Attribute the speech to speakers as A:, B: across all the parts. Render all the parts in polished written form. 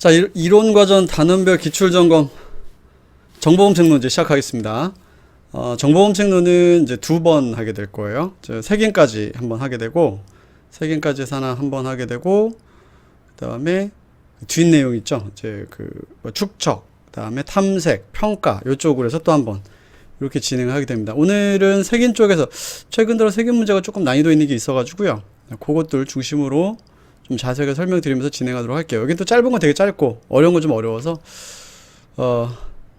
A: 자, 이론과정 단원별 기출점검 정보검색론 이제 시작하겠습니다. 정보검색론은 이제 2번 하게 될 거예요. 3개까지 한번 하게 되고, 3개까지 하나 한번 하게 되고, 그 다음에 뒷내용 있죠. 이제 축척, 그 다음에 탐색, 평가, 요쪽으로 해서 또 한번 이렇게 진행하게 됩니다. 오늘은 색인 쪽에서 최근 들어 색인 문제가 조금 난이도 있는 게 있어가지고요. 그것들 중심으로 좀 자세하게 설명드리면서 진행하도록 할게요. 여긴 또 짧은 건 되게 짧고 어려운 건 좀 어려워서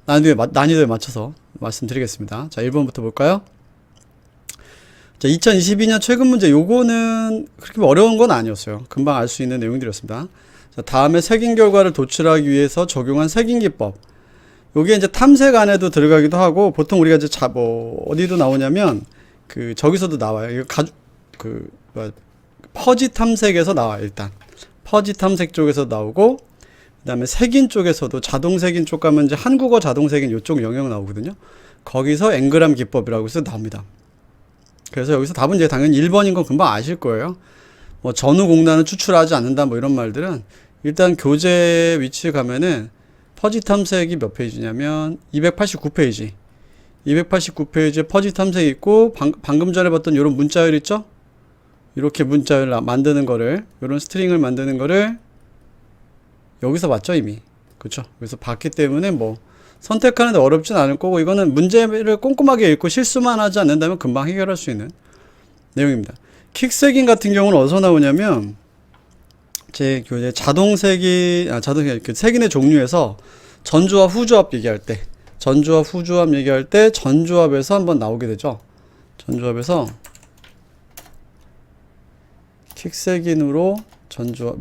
A: 난이도에 맞춰서 말씀드리겠습니다. 자, 1번부터 볼까요? 자, 2022년 최근 문제 요거는 그렇게 어려운 건 아니었어요. 금방 알 수 있는 내용들이었습니다. 자, 다음에 색인 결과를 도출하기 위해서 적용한 색인 기법. 요게 이제 탐색 안에도 들어가기도 하고, 보통 우리가 이제 어디도 나오냐면 저기서도 나와요. 이거 퍼지 탐색에서 나와요. 일단 퍼지 탐색 쪽에서 나오고, 그 다음에 색인 쪽에서도 자동 색인 쪽 가면 이제 한국어 자동 색인 요쪽 영역 나오거든요. 거기서 앵그람 기법이라고 해서 나옵니다. 그래서 여기서 답은 이제 당연히 1번인 건 금방 아실 거예요. 뭐 전후 공란을 추출하지 않는다 뭐 이런 말들은 일단 교재 위치에 가면은 퍼지 탐색이 몇 페이지냐면 289페이지. 289페이지에 퍼지 탐색이 있고, 방금 전에 봤던 이런 문자열 있죠? 이렇게 문자열 만드는 거를, 이런 스트링을 만드는 거를 여기서 봤죠, 이미. 그쵸? 여기서 봤기 때문에 뭐 선택하는데 어렵진 않을 거고, 이거는 문제를 꼼꼼하게 읽고 실수만 하지 않는다면 금방 해결할 수 있는 내용입니다. 킥색인 같은 경우는 어디서 나오냐면 제 교재 색인의 종류에서 전조합, 후조합 얘기할 때, 전조합에서 한번 나오게 되죠. 전조합에서 킥색인으로 전조합,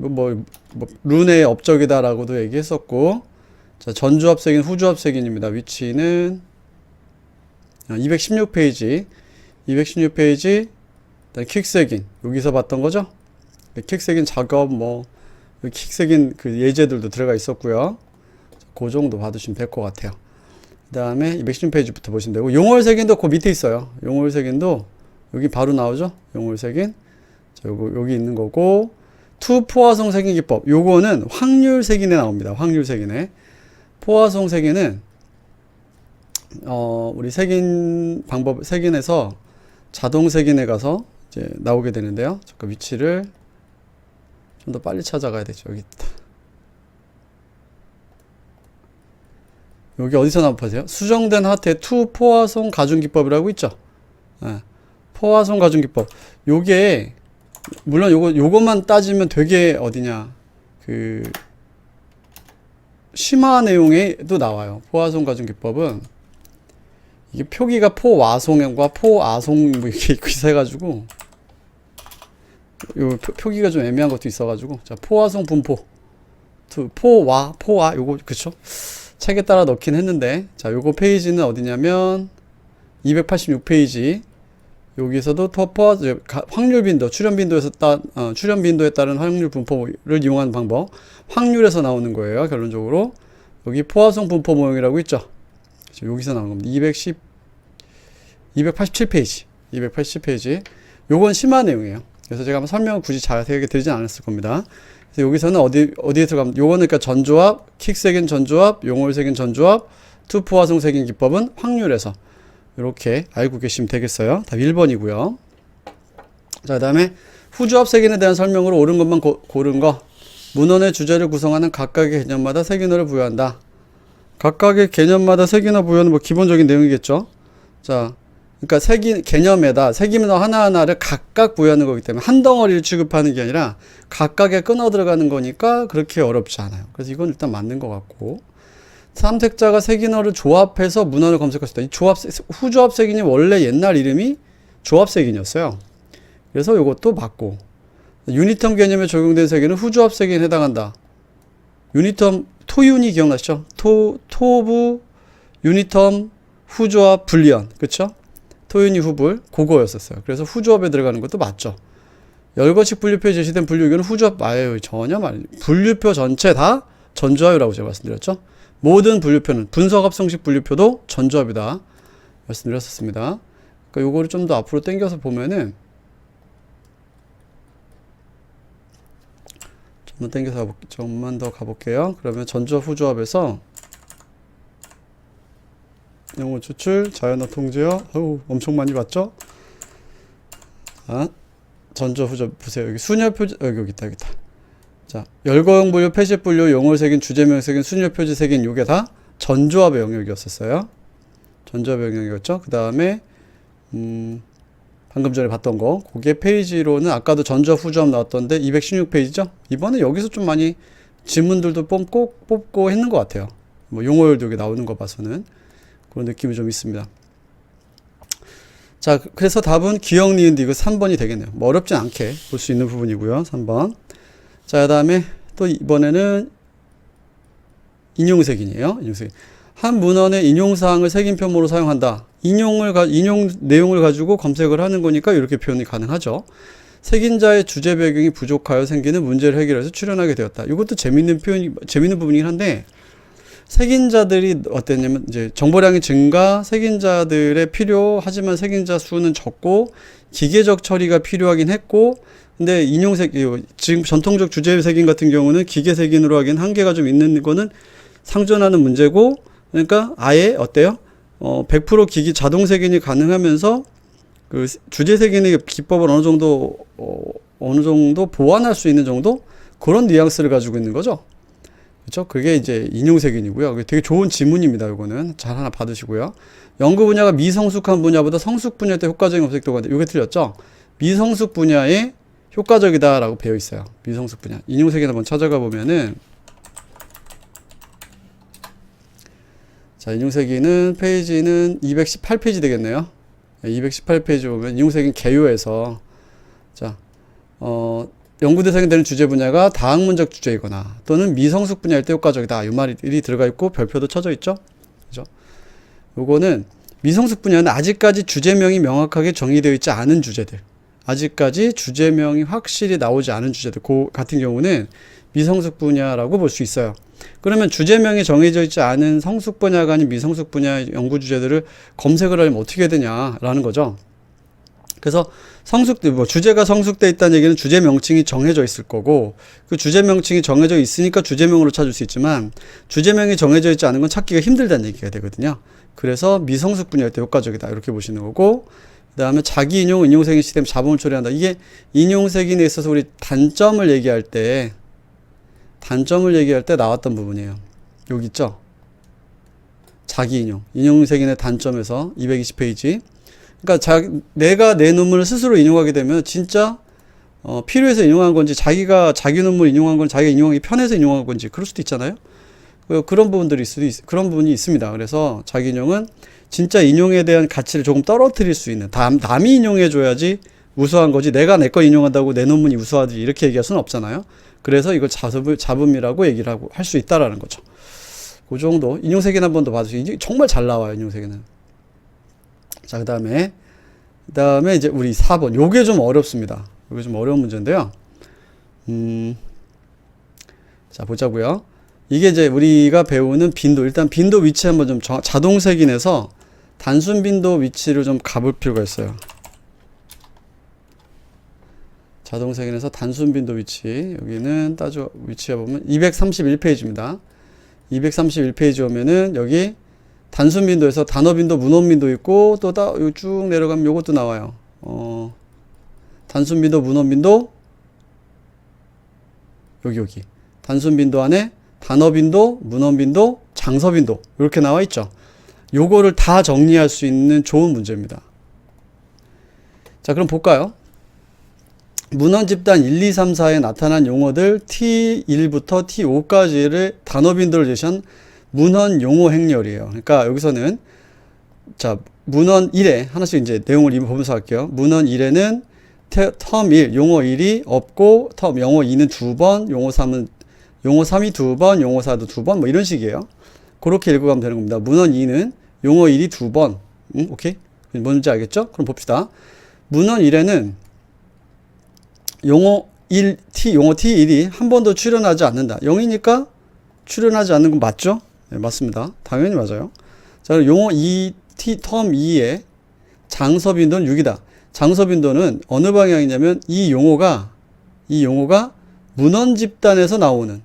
A: 룬의 업적이다라고도 얘기했었고, 자, 전조합색인, 후조합색인입니다. 위치는 216페이지, 킥색인, 여기서 봤던 거죠? 킥색인 작업, 킥색인 예제들도 들어가 있었고요. 그 정도 받으시면 될 것 같아요. 그 다음에 216페이지부터 보시면 되고, 용월색인도 그 밑에 있어요. 용월색인도 여기 바로 나오죠? 용월색인. 자, 여기 있는 거고, 투포화성 색인 기법. 요거는 확률 색인에 나옵니다. 확률 색인에. 포화성 색인은, 우리 색인에서 자동 색인에 가서 이제 나오게 되는데요. 잠깐 위치를 좀 더 빨리 찾아가야 되죠. 여기 있다. 여기 어디서 나오세요? 수정된 하트의 투 포화성 가중 기법이라고 있죠. 네. 포화성 가중 기법. 요게 물론 요것만 따지면 되게 어디냐 심화 내용에도 나와요. 포화성 가중 기법은 이게 표기가 포와송과 포아송 뭐 이렇게 있고 있어가지고 요 표기가 좀 애매한 것도 있어가지고, 자, 포화성 분포, 포와 요거 그쵸? 책에 따라 넣긴 했는데, 자, 요거 페이지는 어디냐면 286페이지. 여기서도 확률 빈도, 출현 빈도에 따른 확률 분포를 이용하는 방법, 확률에서 나오는 거예요. 결론적으로 여기 포화성 분포 모형이라고 있죠. 여기서 나온 겁니다. 287페이지. 요건 심화 내용이에요. 그래서 제가 한번 설명을 굳이 자세하게 드리진 않았을 겁니다. 그래서 여기서는 어디에 들어가면, 요거는 그러니까 전조합, 킥색인 전조합, 용월색인 전조합, 투포화성 색인 기법은 확률에서 이렇게 알고 계시면 되겠어요. 답 1번이고요. 자, 그 다음에 후조합 색인에 대한 설명으로 옳은 것만 고른 거. 문헌의 주제를 구성하는 각각의 개념마다 색인어를 부여한다. 각각의 개념마다 색인어 부여는 뭐 기본적인 내용이겠죠. 자, 그러니까 개념에다 색인어 하나하나를 각각 부여하는 거기 때문에 한 덩어리를 취급하는 게 아니라 각각에 끊어 들어가는 거니까 그렇게 어렵지 않아요. 그래서 이건 일단 맞는 것 같고, 탐색자가 색인어를 조합해서 문헌을 검색할 수 있다. 이 후조합 색인이 원래 옛날 이름이 조합 색인이었어요. 그래서 이것도 맞고, 유니텀 개념에 적용된 색인은 후조합 색인에 해당한다. 유니텀 토윤이 기억나시죠? 토부, 유니텀, 후조합, 불리언, 그쵸? 토윤이 후불, 그거였었어요. 그래서 후조합에 들어가는 것도 맞죠. 열거식 분류표에 제시된 분류 의견은 후조합, 전혀 분류표 전체 다 전조합이라고 제가 말씀드렸죠. 모든 분류표는, 분석합성식 분류표도 전조합이다 말씀드렸었습니다. 그러니까 요거를 좀 더 앞으로 당겨서 보면은, 좀만 더 가볼게요. 그러면 전조합 후조합에서 용어 추출, 자연어 통제어, 엄청 많이 봤죠? 자, 전조 후조 보세요. 여기 순열 표지, 여기 있다. 자, 열거용 분류, 폐식 분류, 용어를 새긴, 주제명 새긴, 순열 표지 새긴, 요게 다 전조합의 영역이었었어요. 전조합의 영역이었죠. 그 다음에 방금 전에 봤던 거, 그게 페이지로는 아까도 전조합 후조합 나왔던데 216페이지죠. 이번에 여기서 좀 많이 지문들도 뽑고 했는 것 같아요. 뭐 용어열도 여기 나오는 거 봐서는 그런 느낌이 좀 있습니다. 자, 그래서 답은 기억, 니은, 디귿 3번이 되겠네요. 뭐 어렵진 않게 볼 수 있는 부분이고요. 3번. 자, 그 다음에 또 이번에는 인용색인이에요. 인용색인. 한 문헌의 인용사항을 색인표모로 사용한다. 인용 내용을 가지고 검색을 하는 거니까 이렇게 표현이 가능하죠. 색인자의 주제 배경이 부족하여 생기는 문제를 해결해서 출연하게 되었다. 이것도 재밌는 부분이긴 한데, 색인자들이 어땠냐면, 이제 정보량이 증가, 색인자들의 필요하지만 색인자 수는 적고, 기계적 처리가 필요하긴 했고, 근데 인용색, 지금 전통적 주제색인 같은 경우는 기계색인으로 하기엔 한계가 좀 있는 거는 상존하는 문제고, 그러니까 아예 어때요? 100% 자동색인이 가능하면서 그 주제색인의 기법을 어느 정도 보완할 수 있는 정도? 그런 뉘앙스를 가지고 있는 거죠. 그렇죠? 그게 이제 인용색인이고요. 되게 좋은 지문입니다. 이거는 잘 하나 받으시고요. 연구 분야가 미성숙한 분야보다 성숙 분야 때 효과적인 검색도가 이게 틀렸죠? 미성숙 분야에 효과적이다라고 배어 있어요. 미성숙 분야. 인용색인 한번 찾아가 보면은, 자, 인용색인은 페이지는 218페이지 되겠네요. 218페이지 보면 인용색인 개요에서, 자, 연구 대상이 되는 주제 분야가 다학문적 주제이거나 또는 미성숙 분야일 때 효과적이다. 이 말이 들어가 있고 별표도 쳐져 있죠. 그죠? 요거는 미성숙 분야는 아직까지 주제명이 명확하게 정의되어 있지 않은 주제들. 아직까지 주제명이 확실히 나오지 않은 주제들. 그 같은 경우는 미성숙 분야라고 볼 수 있어요. 그러면 주제명이 정해져 있지 않은 성숙 분야가 아닌 미성숙 분야 연구 주제들을 검색을 하려면 어떻게 해야 되냐라는 거죠. 그래서 주제가 성숙되어 있다는 얘기는 주제 명칭이 정해져 있을 거고, 그 주제 명칭이 정해져 있으니까 주제명으로 찾을 수 있지만, 주제명이 정해져 있지 않은 건 찾기가 힘들다는 얘기가 되거든요. 그래서 미성숙 분야일 때 효과적이다. 이렇게 보시는 거고, 그 다음에 자기 인용색인 시스템 자본을 처리한다. 이게 인용색인에 있어서 우리 단점을 얘기할 때 나왔던 부분이에요. 여기 있죠? 자기 인용색인의 단점에서 220페이지. 그러니까 내가 내 논문을 스스로 인용하게 되면 진짜 필요해서 인용한 건지, 자기 논문 인용한 건 자기가 인용하기 편해서 인용한 건지 그럴 수도 있잖아요. 그런 그런 부분이 있습니다. 그래서 자기 인용은 진짜 인용에 대한 가치를 조금 떨어뜨릴 수 있는, 남이 인용해 줘야지 우수한 거지, 내가 내 거 인용한다고 내 논문이 우수하지 이렇게 얘기할 수는 없잖아요. 그래서 이걸 잡음이라고 얘기를 할 수 있다라는 거죠. 그 정도. 인용색인 한 번 더 봐주시죠. 정말 잘 나와요, 인용색인은. 자, 그 다음에 이제 우리 4번. 요게 좀 어렵습니다. 요게 좀 어려운 문제인데요. 자, 보자고요. 이게 이제 우리가 배우는 빈도. 일단 빈도 위치 한번 좀 자동색인에서 단순 빈도 위치를 좀 가볼 필요가 있어요. 자동색인에서 단순 빈도 위치. 여기는 위치해 보면 231페이지입니다. 231페이지 오면은 여기 단순 빈도에서 단어 빈도, 문헌 빈도 있고, 또 쭉 내려가면 요것도 나와요. 단순 빈도, 문헌 빈도, 여기. 단순 빈도 안에 단어 빈도, 문헌 빈도, 장서 빈도, 이렇게 나와 있죠. 요거를 다 정리할 수 있는 좋은 문제입니다. 자, 그럼 볼까요? 문헌 집단 1, 2, 3, 4에 나타난 용어들 T1부터 T5까지를 단어 빈도를 제시한 문헌 용어 행렬이에요. 그러니까 여기서는, 자, 문헌 1에 하나씩 이제 내용을 보면서 할게요. 문헌 1에는 텀 1, 용어 1이 없고, 용어 2는 2번, 용어 3이 2번, 용어 4도 2번, 뭐 이런 식이에요. 그렇게 읽어가면 되는 겁니다. 문헌 2는 용어 1이 2번. 오케이? 뭔지 알겠죠? 그럼 봅시다. 문헌 1에는 용어 T1이 한 번도 출연하지 않는다. 0이니까 출연하지 않는 건 맞죠? 네, 맞습니다. 당연히 맞아요. 자, 용어 2, 텀 2의 장서 빈도는 6이다. 장서 빈도는 어느 방향이냐면 이 용어가 문헌 집단에서 나오는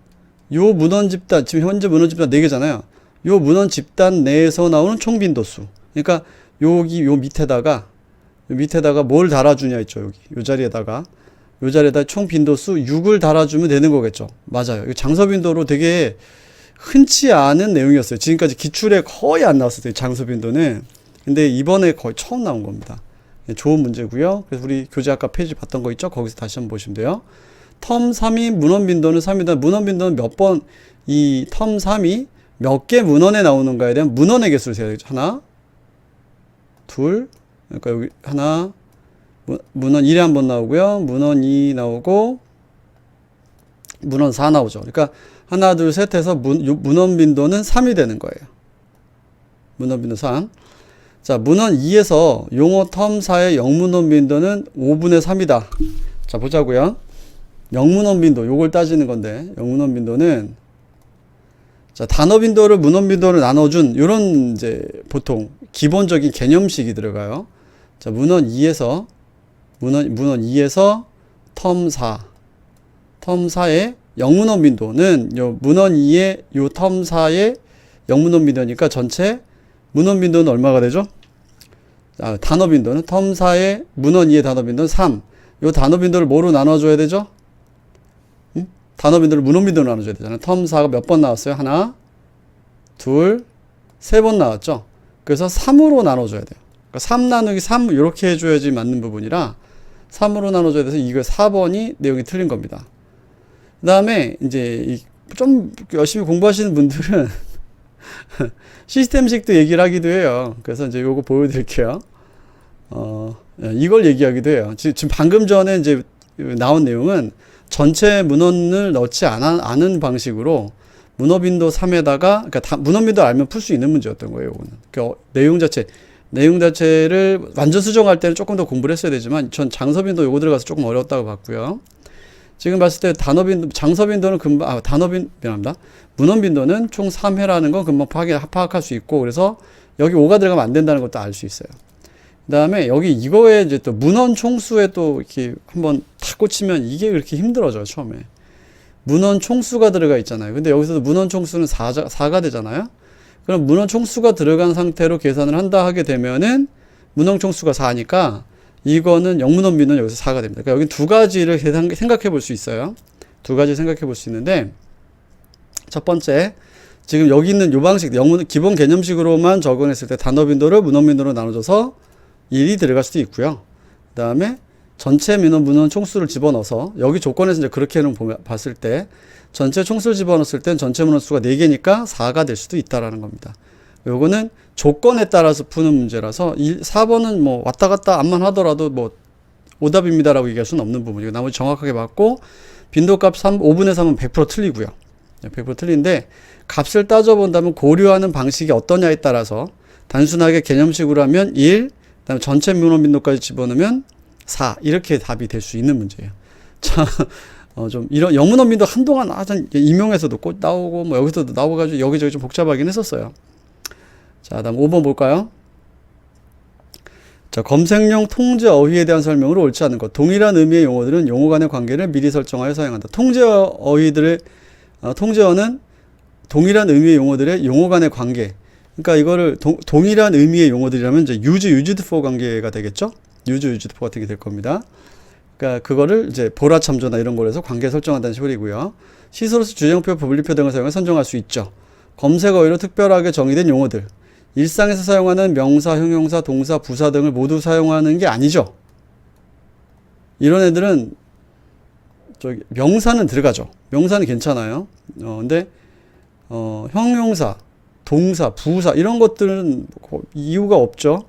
A: 요 문헌 집단, 지금 현재 문헌 집단 4개잖아요. 요 문헌 집단 내에서 나오는 총 빈도수. 그러니까 여기 요 밑에다가 뭘 달아주냐 했죠. 여기 요 자리에다가 총 빈도수 6을 달아주면 되는 거겠죠. 맞아요. 이거 장서 빈도로 되게 흔치 않은 내용이었어요. 지금까지 기출에 거의 안 나왔었어요. 장서 빈도는. 근데 이번에 거의 처음 나온 겁니다. 좋은 문제고요. 그래서 우리 교재 아까 페이지 봤던 거 있죠? 거기서 다시 한번 보시면 돼요. 텀 3이 문헌 빈도는 3이다. 문헌 빈도는 몇 번, 이 텀 3이 몇 개 문헌에 나오는가에 대한 문헌의 개수를 세야 되죠. 하나, 둘, 그러니까 여기 하나, 문헌 1에 한 번 나오고요. 문헌 2 나오고, 문헌 4 나오죠. 그러니까 하나, 둘, 셋 해서 문헌 빈도는 3이 되는 거예요. 문헌 빈도 3. 자, 문헌 2에서 용어 텀 4의 영문헌 빈도는 5분의 3이다. 자, 보자고요. 영문헌 빈도, 요걸 따지는 건데, 영문헌 빈도는, 자, 단어 빈도를 문헌 빈도로 나눠준, 요런, 이제, 보통, 기본적인 개념식이 들어가요. 자, 문헌 2에서 텀 4의 영문헌 빈도는, 요, 문헌 2의 요 텀 4의 영문헌 빈도니까 전체 문헌 빈도는 얼마가 되죠? 아, 단어 빈도는, 텀 4의 문헌 2의 단어 빈도는 3. 요 단어 빈도를 뭐로 나눠줘야 되죠? 단어 빈도를 문헌 빈도로 나눠줘야 되잖아요. 텀 4가 몇 번 나왔어요? 하나, 둘, 3번 나왔죠? 그래서 3으로 나눠줘야 돼요. 그러니까 3 나누기 3 이렇게 해줘야지 맞는 부분이라 3으로 나눠줘야 돼서 이거 4번이 내용이 틀린 겁니다. 그 다음에 이제 좀 열심히 공부하시는 분들은 시스템식도 얘기를 하기도 해요. 그래서 이제 요거 보여드릴게요. 이걸 얘기하기도 해요. 지금 방금 전에 이제 나온 내용은 전체 문헌을 넣지 않은 방식으로 문헌빈도 3에다가, 그러니까 문헌빈도 알면 풀 수 있는 문제였던 거예요, 요거는. 그러니까 내용 자체를 완전 수정할 때는 조금 더 공부를 했어야 되지만, 전 장서빈도 요거 들어가서 조금 어려웠다고 봤고요. 지금 봤을 때 장서빈도는 금방, 미안합니다. 문헌빈도는 총 3회라는 건 금방 파악할 수 있고, 그래서 여기 5가 들어가면 안 된다는 것도 알 수 있어요. 그 다음에 여기 이거에 이제 또 문헌 총수에 또 이렇게 한번 탁 꽂히면 이게 그렇게 힘들어져요, 처음에. 문헌 총수가 들어가 있잖아요. 근데 여기서도 문헌 총수는 4가 되잖아요. 그럼 문헌 총수가 들어간 상태로 계산을 하게 되면은 문헌 총수가 4니까 이거는 영문헌 빈도는 여기서 4가 됩니다. 그러니까 여기 두 가지를 생각해 볼 수 있어요. 두 가지 생각해 볼 수 있는데, 첫 번째, 지금 여기 있는 요 방식, 기본 개념식으로만 적용했을 때 단어 빈도를 문헌 빈도로 나눠줘서 1이 들어갈 수도 있고요. 그 다음에 전체 문헌 총수를 집어넣어서, 여기 조건에서 이제 그렇게는 봤을 때, 전체 총수를 집어넣었을 땐 전체 문헌 수가 4개니까 4가 될 수도 있다라는 겁니다. 요거는 조건에 따라서 푸는 문제라서 4번은 뭐 왔다 갔다 안만 하더라도 뭐 오답입니다라고 얘기할 수는 없는 부분이고, 나머지 정확하게 맞고, 빈도값 5분의 3은 100% 틀리고요. 100% 틀린데, 값을 따져본다면 고려하는 방식이 어떠냐에 따라서 단순하게 개념식으로 하면 1, 그다음에 전체 문헌 빈도까지 집어넣으면 4, 이렇게 답이 될 수 있는 문제예요. 자, 좀 이런 영문헌 빈도 한동안 임용에서도 꼭 나오고 뭐 여기서도 나오가지고 여기저기 좀 복잡하긴 했었어요. 자, 다음 5번 볼까요? 자, 검색용 통제 어휘에 대한 설명으로 옳지 않은 것. 동일한 의미의 용어들은 용어 간의 관계를 미리 설정하여 사용한다. 통제어는 동일한 의미의 용어들의 용어 간의 관계. 그러니까 이거를 동일한 의미의 용어들이라면 이제 used for 관계가 되겠죠? used for 같은 게 될 겁니다. 그러니까 그거를 이제 보라 참조나 이런 걸로 해서 관계 설정한다는 소리고요. 시소로서 주제형표, 분리표 등을 사용해 선정할 수 있죠. 검색 어휘로 특별하게 정의된 용어들. 일상에서 사용하는 명사, 형용사, 동사, 부사 등을 모두 사용하는 게 아니죠. 이런 애들은 명사는 들어가죠. 명사는 괜찮아요. 근데 형용사, 동사, 부사 이런 것들은 이유가 없죠.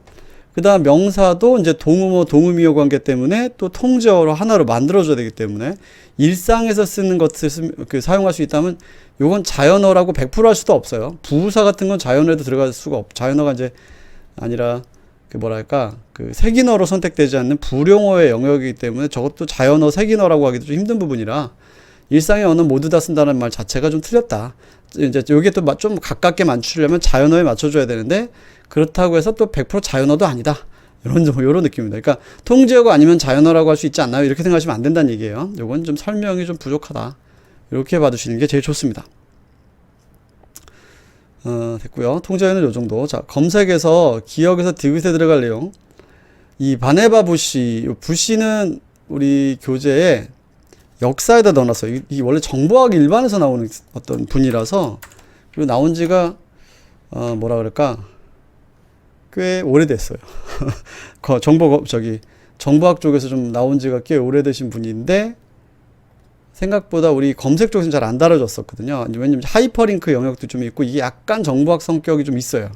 A: 그 다음 명사도 이제 동음어, 동음이어 관계 때문에 또 통제어로 하나로 만들어줘야 되기 때문에 일상에서 쓰는 것을 사용할 수 있다면 요건 자연어라고 100% 할 수도 없어요. 부사 같은 건 자연어에도 들어갈 수가 자연어가 이제 아니라 색인어로 선택되지 않는 부룡어의 영역이기 때문에 저것도 자연어, 색인어라고 하기도 좀 힘든 부분이라 일상의 언어는 모두 다 쓴다는 말 자체가 좀 틀렸다. 이제 요게 또 좀 가깝게 맞추려면 자연어에 맞춰줘야 되는데 그렇다고 해서 또 100% 자연어도 아니다. 이런 느낌입니다. 그러니까 통제어가 아니면 자연어라고 할 수 있지 않나요? 이렇게 생각하시면 안 된다는 얘기예요. 요건 좀 설명이 좀 부족하다. 이렇게 봐두시는 게 제일 좋습니다. 됐고요. 통제어는 요 정도. 자, 검색에서 기억에서 디귿에 들어갈 내용. 이 바네바 부시는 우리 교재에 역사에다 넣어놨어요. 이 원래 정보학 일반에서 나오는 어떤 분이라서, 그리고 나온 지가 뭐라 그럴까, 꽤 오래됐어요. 정보학 쪽에서 좀 나온 지가 꽤 오래되신 분인데, 생각보다 우리 검색 쪽에서는 잘 안 다뤄졌었거든요. 왜냐면 하이퍼링크 영역도 좀 있고, 이게 약간 정보학 성격이 좀 있어요.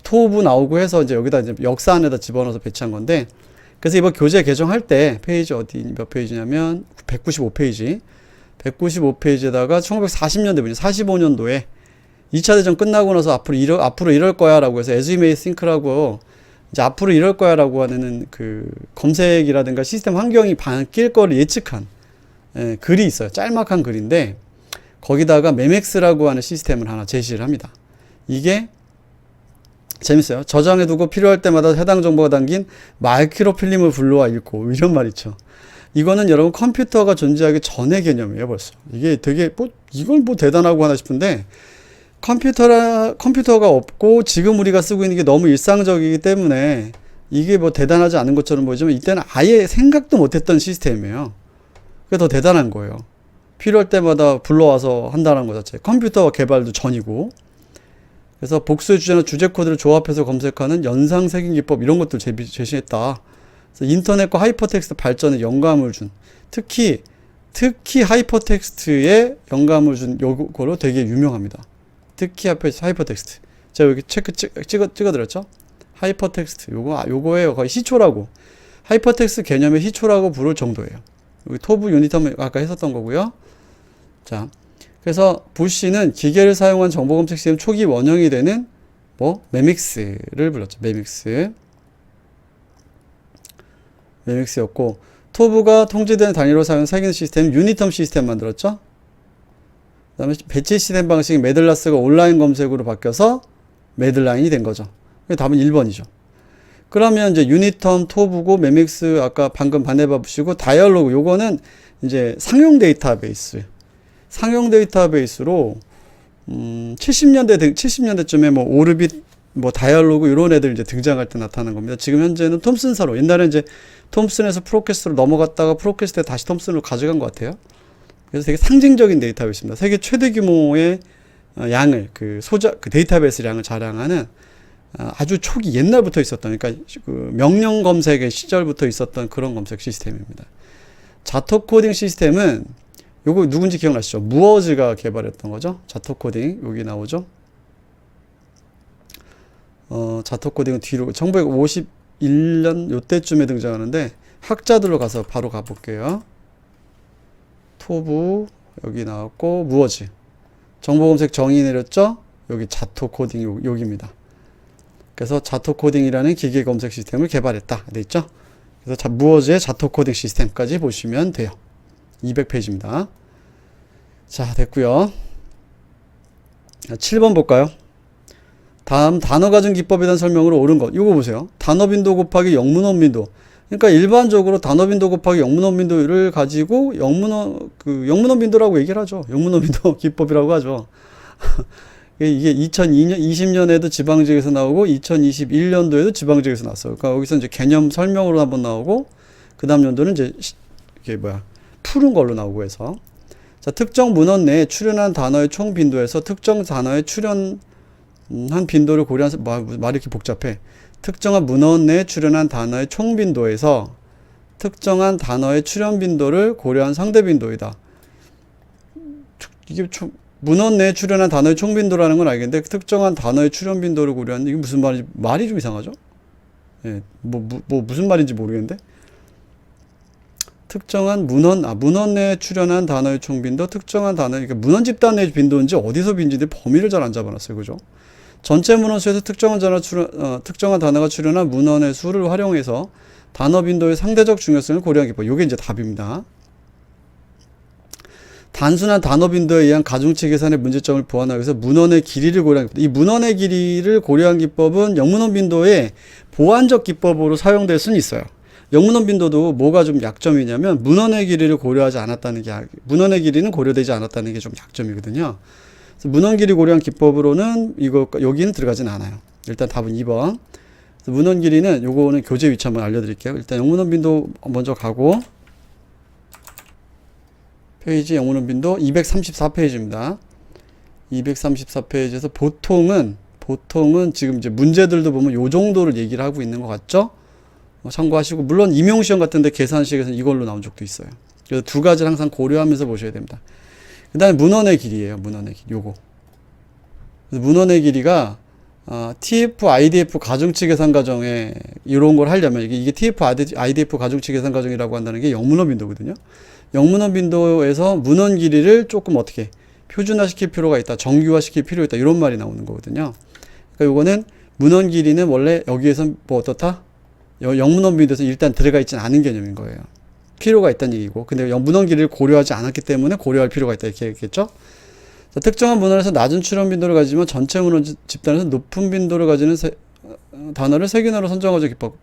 A: 토브 나오고 해서 이제 여기다 이제 역사 안에다 집어넣어서 배치한 건데, 그래서 이번 교재 개정할 때 페이지 몇 페이지냐면 195페이지. 195페이지에다가 1940년대 45년도에 2차 대전 끝나고 나서 앞으로 이럴 거야라고 해서 as we may think라고 이제 앞으로 이럴 거야라고 하는 그 검색이라든가 시스템 환경이 바뀔 거를 예측한 글이 있어요. 짤막한 글인데 거기다가 메맥스라고 하는 시스템을 하나 제시를 합니다. 이게 재밌어요. 저장해두고 필요할 때마다 해당 정보가 담긴 마이크로필름을 불러와 읽고 이런 말 있죠. 이거는 여러분 컴퓨터가 존재하기 전의 개념이에요. 벌써 이게 되게 이걸 대단하고 하나 싶은데 컴퓨터가 없고 지금 우리가 쓰고 있는 게 너무 일상적이기 때문에 이게 대단하지 않은 것처럼 보이지만 이때는 아예 생각도 못했던 시스템이에요. 그게 더 대단한 거예요. 필요할 때마다 불러와서 한다는 것 자체. 컴퓨터 개발도 전이고. 그래서 복수의 주제나 주제 코드를 조합해서 검색하는 연상색인 기법 이런 것들 제시했다. 그래서 인터넷과 하이퍼텍스트 발전에 영감을 준, 특히 하이퍼텍스트에 영감을 준 요거로 되게 유명합니다. 특히 하이퍼텍스트. 제가 여기 찍어드렸죠? 하이퍼텍스트. 요거예요. 거의 시초라고. 하이퍼텍스트 개념의 시초라고 부를 정도예요. 여기 토브 유니텀 아까 했었던 거고요. 자. 그래서 부시는 기계를 사용한 정보 검색 시스템 초기 원형이 되는 메믹스를 불렀죠. 메믹스였고 토브가 통제되는 단위로 사용 색인 시스템 유니텀 시스템 만들었죠. 그 다음에 배치 시스템 방식이 매들라스가 온라인 검색으로 바뀌어서 매들라인이 된 거죠. 답은 1번이죠. 그러면 이제 유니텀 토브고 메믹스 아까 방금 바네바 부시고 다이얼로그 요거는 이제 상용 데이터베이스로 70년대쯤에 오르빗 다이얼로그 이런 애들 이제 등장할 때 나타나는 겁니다. 지금 현재는 톰슨사로 옛날에 이제 톰슨에서 프로캐스트로 넘어갔다가 프로캐스트에 다시 톰슨으로 가져간 것 같아요. 그래서 되게 상징적인 데이터베이스입니다. 세계 최대 규모의 양을 그 데이터베이스 양을 자랑하는 아주 초기 옛날부터 있었던 그러니까 그 명령 검색의 시절부터 있었던 그런 검색 시스템입니다. 자토 코딩 시스템은 요거 누군지 기억나시죠? 무어즈가 개발했던 거죠. 자토 코딩 여기 나오죠. 자토 코딩은 뒤로 1951년 요때쯤에 등장하는데 학자들로 가서 바로 가볼게요. 토브 여기 나왔고 무어즈 정보 검색 정의 내렸죠. 여기 자토 코딩 여기입니다. 그래서 자토 코딩이라는 기계 검색 시스템을 개발했다 돼 있죠. 그래서 무어즈의 자토 코딩 시스템까지 보시면 돼요. 200페이지입니다. 자, 됐고요. 7번 볼까요? 다음 단어 가진 기법에 대한 설명으로 옳은 것. 이거 보세요. 단어 빈도 곱하기 영문어 빈도. 그러니까 일반적으로 단어 빈도 곱하기 영문어 빈도를 가지고 영문어 빈도라고 얘기를 하죠. 영문어 빈도 기법이라고 하죠. 이게 2020년에도 지방직에서 나오고 2021년도에도 지방직에서 나왔어요. 그러니까 여기서 이제 개념 설명으로 한번 나오고 그 다음 연도는 이제 푸른 걸로 나오고 해서 자, 특정 문헌 내에 출연한 단어의 총 빈도에서 특정 단어의 출연한 빈도를 고려한 말이 이렇게 복잡해. 특정한 문헌 내에 출연한 단어의 총 빈도에서 특정한 단어의 출연 빈도를 고려한 상대 빈도이다. 이게 문헌 내에 출연한 단어의 총 빈도라는 건 알겠는데 특정한 단어의 출연 빈도를 고려한 이게 무슨 말인지 말이 좀 이상하죠? 예, 무슨 말인지 모르겠는데. 특정한 문헌 내에 출연한 단어의 총 빈도, 특정한 단어, 그러니까 문헌 집단 내의 빈도인지 어디서 빈지인지 범위를 잘 안 잡아놨어요. 그죠? 전체 문헌 수에서 특정한 단어가 출연한 문헌의 수를 활용해서 단어 빈도의 상대적 중요성을 고려한 기법. 이게 이제 답입니다. 단순한 단어 빈도에 의한 가중치 계산의 문제점을 보완하기 위해서 문헌의 길이를 고려한 기법. 이 문헌의 길이를 고려한 기법은 영문헌 빈도의 보완적 기법으로 사용될 수는 있어요. 영문헌 빈도도 뭐가 좀 약점이냐면 문헌의 길이를 고려하지 않았다는 게, 문헌의 길이는 고려되지 않았다는 게 좀 약점이거든요. 그래서 문헌 길이 고려한 기법으로는 이거 여기는 들어가진 않아요. 일단 답은 2번. 문헌 길이는 요거는 교재 위치 한번 알려드릴게요. 일단 영문헌 빈도 먼저 가고, 페이지 영문헌 빈도 234페이지입니다. 234페이지에서 보통은 지금 이제 문제들도 보면 요 정도를 얘기를 하고 있는 것 같죠? 참고하시고, 물론 임용시험 같은데 계산식에서는 이걸로 나온 적도 있어요. 그래서 두 가지를 항상 고려하면서 보셔야 됩니다. 그 다음에 문헌의 길이에요. 문헌의 길이. 요거. 문헌의 길이가 TF, IDF 가중치 계산 과정에 이런 걸 하려면 이게 TF, IDF 가중치 계산 과정이라고 한다는 게 영문헌 빈도거든요. 영문헌 빈도에서 문헌 길이를 조금 어떻게 표준화 시킬 필요가 있다, 정규화 시킬 필요가 있다, 이런 말이 나오는 거거든요. 그러니까 요거는 문헌 길이는 원래 여기에서 뭐 어떻다? 영문헌 빈도에서 일단 들어가 있지는 않은 개념인 거예요. 필요가 있다는 얘기고, 근데 문헌 길이를 고려하지 않았기 때문에 고려할 필요가 있다, 이렇게 얘기했죠. 자, 특정한 문헌에서 낮은 출현 빈도를 가지면 전체 문헌 집단에서 높은 빈도를 가지는 단어를 세균어로 선정하자 기법.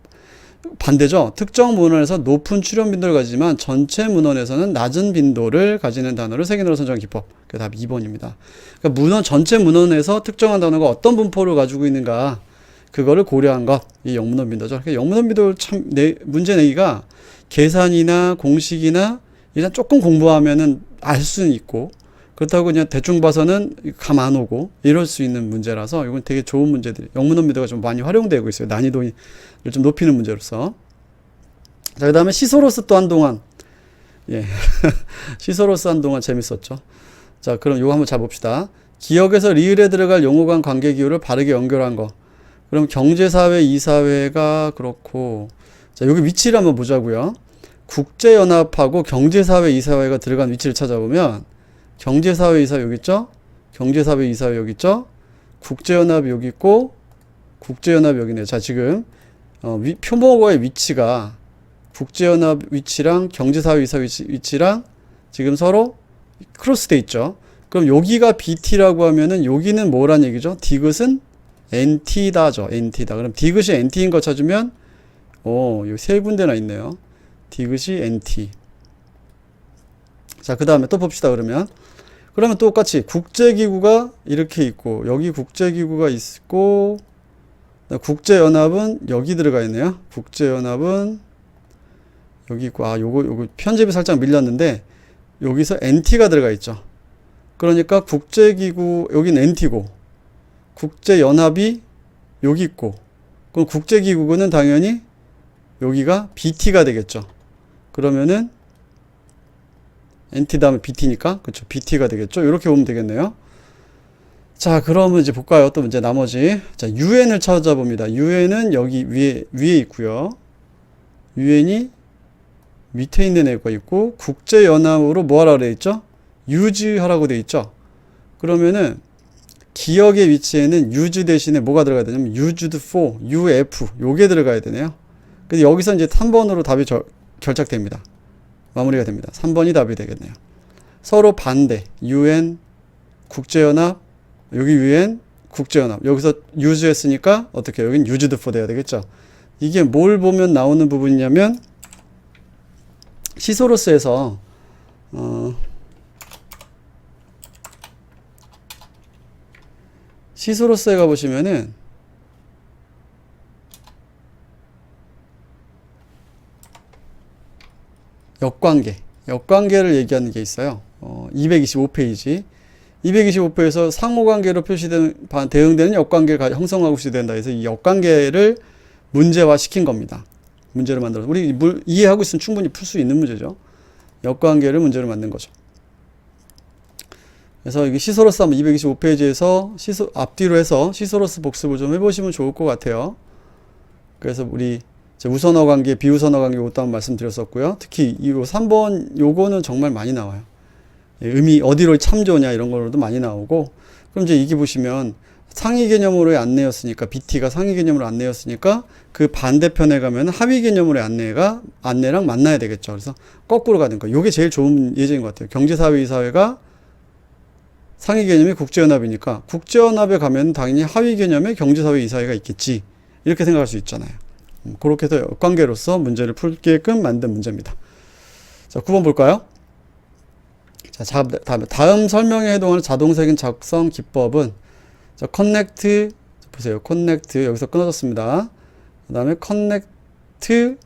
A: 반대죠. 특정 문헌에서 높은 출현 빈도를 가지만 전체 문헌에서는 낮은 빈도를 가지는 단어를 세균어로 선정하는 기법. 그 답 2번입니다. 그러니까 전체 문헌에서 특정한 단어가 어떤 분포를 가지고 있는가, 그거를 고려한 것, 이 영문헌 빈도죠. 그러니까 영문헌 빈도 참 문제 내기가 계산이나 공식이나 일단 조금 공부하면은 알 수는 있고, 그렇다고 그냥 대충 봐서는 감 안 오고 이럴 수 있는 문제라서 이건 되게 좋은 문제들이, 영문헌 빈도가 좀 많이 활용되고 있어요. 난이도를 좀 높이는 문제로서. 자, 그 다음에 시소로스 또 한동안, 예. 시소로스 한동안 재밌었죠. 자, 그럼 이거 한번 잘 봅시다. 기억에서 리을에 들어갈 용어 간 관계 기호를 바르게 연결한 거. 그럼 경제사회, 이사회가 그렇고, 자, 여기 위치를 한번 보자고요. 국제연합하고 경제사회, 이사회가 들어간 위치를 찾아보면, 경제사회, 이사회 여기 있죠? 경제사회, 이사회 여기 있죠? 국제연합이 여기 있고, 국제연합이 여기 있네요. 자, 지금 표목어의 위치가 국제연합 위치랑 경제사회, 이사회 위치랑 지금 서로 크로스돼 있죠. 그럼 여기가 BT라고 하면은 여기는 뭐란 얘기죠? 디귿은 NT다죠. NT다. 그럼 디귿이 NT인 거 찾으면, 여기 세 군데나 있네요. 디귿이 NT. 자, 그 다음에 또 봅시다. 그러면 똑같이 국제기구가 이렇게 있고, 여기 국제기구가 있고, 국제연합은 여기 들어가 있네요. 국제연합은 여기 있고, 요거 편집이 살짝 밀렸는데, 여기서 NT가 들어가 있죠. 그러니까 국제기구, 여기는 NT고, 국제연합이 여기 있고, 그럼 국제기구는 당연히 여기가 BT가 되겠죠. 그러면은 NT 다음에 BT니까, 그렇죠. BT가 되겠죠. 이렇게 보면 되겠네요. 자, 그러면 이제 볼까요? 또 이제 나머지. 자, UN을 찾아봅니다. UN은 여기 위에 있고요. UN이 밑에 있는 애가 있고, 국제연합으로 뭐 하라고 되어 있죠? 유지하라고 되어 있죠. 그러면은 기억의 위치에는 use 대신에 뭐가 들어가야 되냐면 used for, UF 요게 들어가야 되네요. 근데 여기서 이제 3번으로 답이 결착됩니다. 마무리가 됩니다. 3번이 답이 되겠네요. 서로 반대. UN, 국제연합, 여기 UN, 국제연합. 여기서 use 했으니까 어떻게 여긴 used for 돼야 되겠죠. 이게 뭘 보면 나오는 부분이냐면 시소로스에서 시소로스에 가보시면은 역관계를 얘기하는 게 있어요. 225페이지. 225페이지에서 상호관계로 표시된, 대응되는 역관계가 형성하고 표시된다 해서 이 역관계를 문제화 시킨 겁니다. 문제를 만들어서. 우리 이해하고 있으면 충분히 풀 수 있는 문제죠. 역관계를 문제로 만든 거죠. 그래서 이게 시소로스 한번 225페이지에서 앞뒤로 해서 시소로스 복습을 좀 해보시면 좋을 것 같아요. 그래서 우리 우선어 관계, 비우선어 관계 이것도 한번 말씀드렸었고요. 특히 이 3번 요거는 정말 많이 나와요. 의미 어디로 참조냐 이런 거로도 많이 나오고. 그럼 이제 이게 보시면 상위 개념으로의 안내였으니까 BT가 상위 개념으로 안내였으니까 그 반대편에 가면 하위 개념으로의 안내랑 만나야 되겠죠. 그래서 거꾸로 가는 거. 이게 제일 좋은 예제인 것 같아요. 경제사회 이사회가 상위 개념이 국제연합이니까 국제연합에 가면 당연히 하위 개념의 경제사회 이사회가 있겠지. 이렇게 생각할 수 있잖아요. 그렇게 해서 역관계로서 문제를 풀게끔 만든 문제입니다. 자, 9번 볼까요? 자, 다음 설명에 해당하는 자동색인 작성 기법은 자, 커넥트 보세요. 커넥트 여기서 끊어졌습니다. 그 다음에 커넥트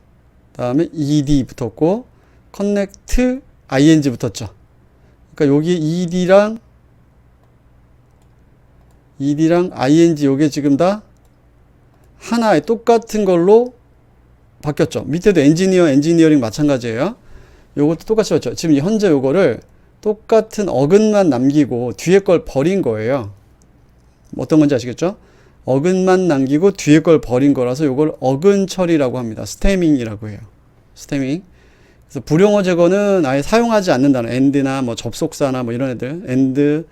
A: 다음에 ed 붙었고 커넥트 ing 붙었죠. 그러니까 여기 ed랑 ing 요게 지금 다 하나의 똑같은 걸로 바뀌었죠. 밑에도 엔지니어링 마찬가지예요. 요것도 똑같이 봤죠. 지금 현재 요거를 똑같은 어근만 남기고 뒤에 걸 버린 거예요. 어떤 건지 아시겠죠? 어근만 남기고 뒤에 걸 버린 거라서 요걸 어근 처리라고 합니다. 스태밍이라고 해요. 스태밍. 그래서 불용어 제거는 아예 사용하지 않는다는 and나 뭐 접속사나 뭐 이런 애들 and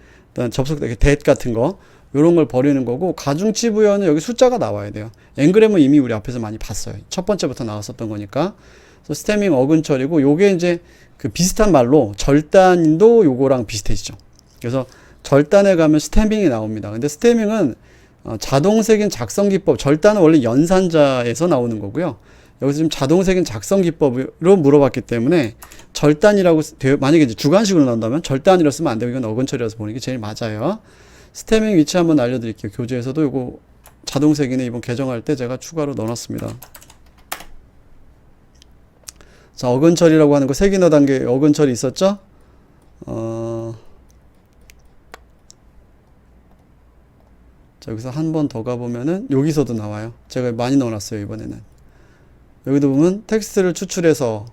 A: 접속 that 같은 거 요런 걸 버리는 거고 가중치 부여는 여기 숫자가 나와야 돼요. 앵그램은 이미 우리 앞에서 많이 봤어요. 첫 번째부터 나왔었던 거니까. 그래서 스태밍 어근 처리고 요게 이제 그 비슷한 말로 절단도 요거랑 비슷해지죠. 그래서 절단에 가면 스태밍이 나옵니다. 근데 스태밍은 자동색인 작성 기법, 절단은 원래 연산자에서 나오는 거고요. 여기서 지금 자동색인 작성 기법으로 물어봤기 때문에 절단이라고 만약에 이제 주관식으로 나온다면 절단이라고 쓰면 안 되고 이건 어근 처리라서 보는 게 제일 맞아요. 스태밍 위치 한번 알려드릴게요. 교재에서도 요거 자동색인에 이번 개정할 때 제가 추가로 넣어놨습니다. 자, 어근 처리라고 하는 거 색인어 단계 어근 처리 있었죠? 자, 여기서 한 번 더 가보면은 여기서도 나와요. 제가 많이 넣어놨어요, 이번에는. 여기도 보면 텍스트를 추출해서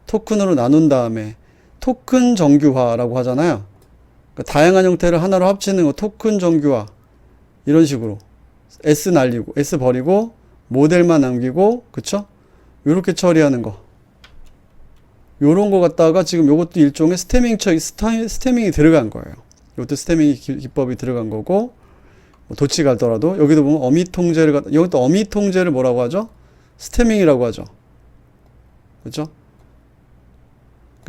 A: 토큰으로 나눈 다음에 토큰 정규화라고 하잖아요. 그러니까 다양한 형태를 하나로 합치는 거 토큰 정규화 이런 식으로 S 날리고 S 버리고 모델만 남기고 그쵸? 요렇게 처리하는 거 요런 거 갖다가 지금 요것도 일종의 스태밍이 들어간 거예요. 요것도 스태밍 기법이 들어간 거고 뭐 도치 가더라도 여기도 보면 어미 통제를 여기도 어미 통제를 뭐라고 하죠? 스태밍이라고 하죠. 그렇죠?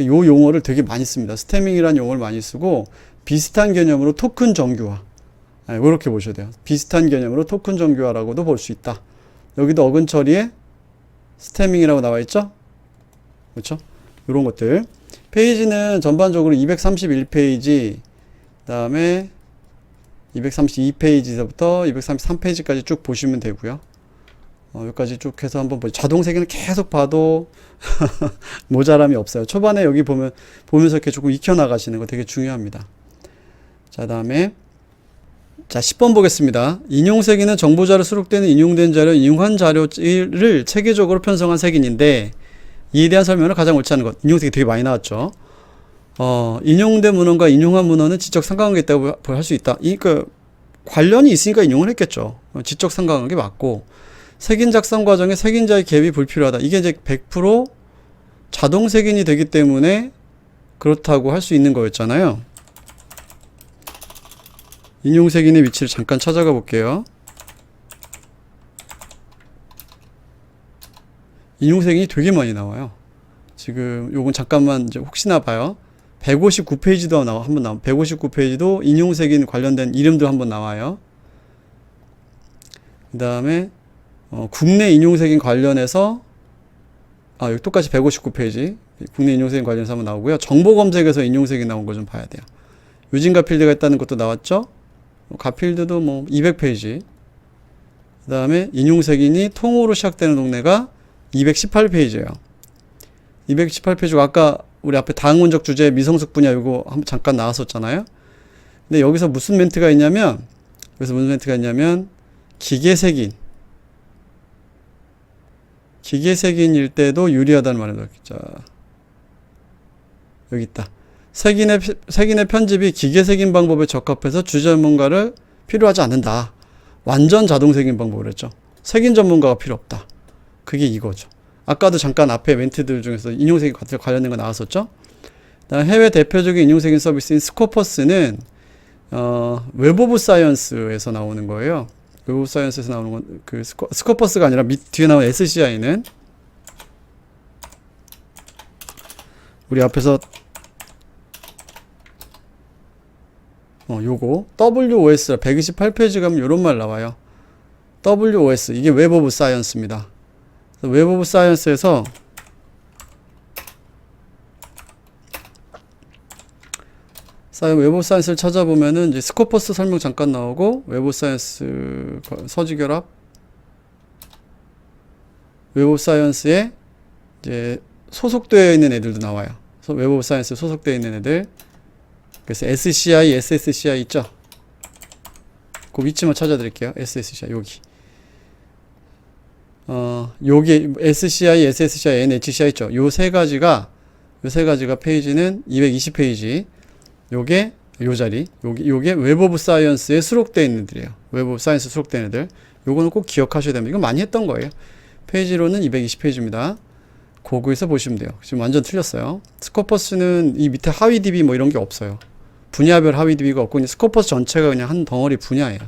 A: 요 용어를 되게 많이 씁니다. 스태밍이라는 용어를 많이 쓰고 비슷한 개념으로 토큰 정규화 이렇게 보셔야 돼요. 비슷한 개념으로 토큰 정규화라고도 볼 수 있다. 여기도 어근 처리에 스태밍이라고 나와 있죠? 그렇죠? 이런 것들. 페이지는 전반적으로 231페이지, 그 다음에 232페이지서부터 233페이지까지 쭉 보시면 되고요. 여기까지 쭉 해서 한번 보죠. 자동색에는 계속 봐도 모자람이 없어요. 초반에 여기 보면서 이렇게 조금 익혀나가시는 거 되게 중요합니다. 자, 다음에 자 10번 보겠습니다. 인용색인은 정보자료 수록되는 인용된 자료, 인용한 자료를 체계적으로 편성한 색인인데 이에 대한 설명을 가장 옳지 않은 것. 인용색이 되게 많이 나왔죠. 인용된 문헌과 인용한 문헌은 지적 상관관계 있다고 할 수 있다. 그 관련이 있으니까 인용을 했겠죠. 지적 상관관계 맞고 색인 작성 과정에 색인자의 개입이 불필요하다. 이게 이제 100% 자동 색인이 되기 때문에 그렇다고 할 수 있는 거였잖아요. 인용 색인의 위치를 잠깐 찾아가 볼게요. 인용 색인이 되게 많이 나와요. 지금 요건 잠깐만 이제 혹시나 봐요. 159페이지도 한번 나와. 159페이지도 인용 색인 관련된 이름도 한번 나와요. 그 다음에 국내 인용색인 관련해서 여기 똑같이 159페이지 국내 인용색인 관련해서 한번 나오고요. 정보검색에서 인용색이 나온 거 좀 봐야 돼요. 유진 가필드가 있다는 것도 나왔죠. 가필드도 뭐 200페이지. 그 다음에 인용색인이 통으로 시작되는 동네가 218페이지예요. 218페이지가 아까 우리 앞에 다응문적 주제 미성숙 분야 이거 한번 잠깐 나왔었잖아요. 근데 여기서 무슨 멘트가 있냐면 기계색인일 때도 유리하다는 말입니다. 자, 여기 있다. 색인의 편집이 기계색인 방법에 적합해서 주제 전문가를 필요하지 않는다. 완전 자동색인 방법을 했죠. 색인 전문가가 필요 없다. 그게 이거죠. 아까도 잠깐 앞에 멘트들 중에서 인용색인 관련된 거 나왔었죠. 해외 대표적인 인용색인 서비스인 스코퍼스는 웹 오브 사이언스에서 나오는 거예요. 웹 오브 사이언스에서 나오는 건 그 스코퍼스가 아니라 뒤에 나온 SCI는 우리 앞에서 요거 WOS 128페이지 가면 요런 말 나와요. WOS 이게 웹 오브 사이언스입니다. 웹 오브 사이언스에서 웹 오브 사이언스를 찾아보면은 이제 스코퍼스 설명 잠깐 나오고 웹 오브 사이언스 서지결합 웹 오브 사이언스에 이제 소속되어 있는 애들도 나와요. 웹 오브 사이언스에 소속되어 있는 애들. 그래서 SCI, SSCI 있죠? 그 위치만 찾아드릴게요. SSCI 여기. 요게 SCI, SSCI, NHCI 있죠? 요 세 가지가 페이지는 220페이지. 요게 요 자리. 요게 웹 오브 사이언스에 수록되어 있는 애들이에요. 웹 오브 사이언스 수록된 애들. 요거는 꼭 기억하셔야 됩니다. 이건 많이 했던 거예요. 페이지로는 220페이지입니다. 고구에서 보시면 돼요. 지금 완전 틀렸어요. 스코퍼스는 이 밑에 하위 DB 뭐 이런 게 없어요. 분야별 하위 DB가 없고 그냥 스코퍼스 전체가 그냥 한 덩어리 분야예요.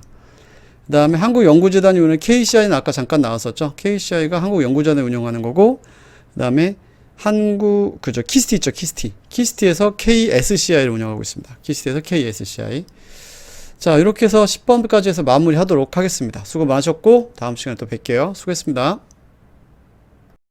A: 그 다음에 한국연구재단이 운영하는 KCI는 아까 잠깐 나왔었죠. KCI가 한국연구재단이 운영하는 거고, 그 다음에 키스티 있죠. 키스티에서 KSCI를 운영하고 있습니다. 키스티에서 KSCI. 자, 이렇게 해서 10번까지 해서 마무리 하도록 하겠습니다. 수고 많으셨고 다음 시간에 또 뵐게요. 수고했습니다.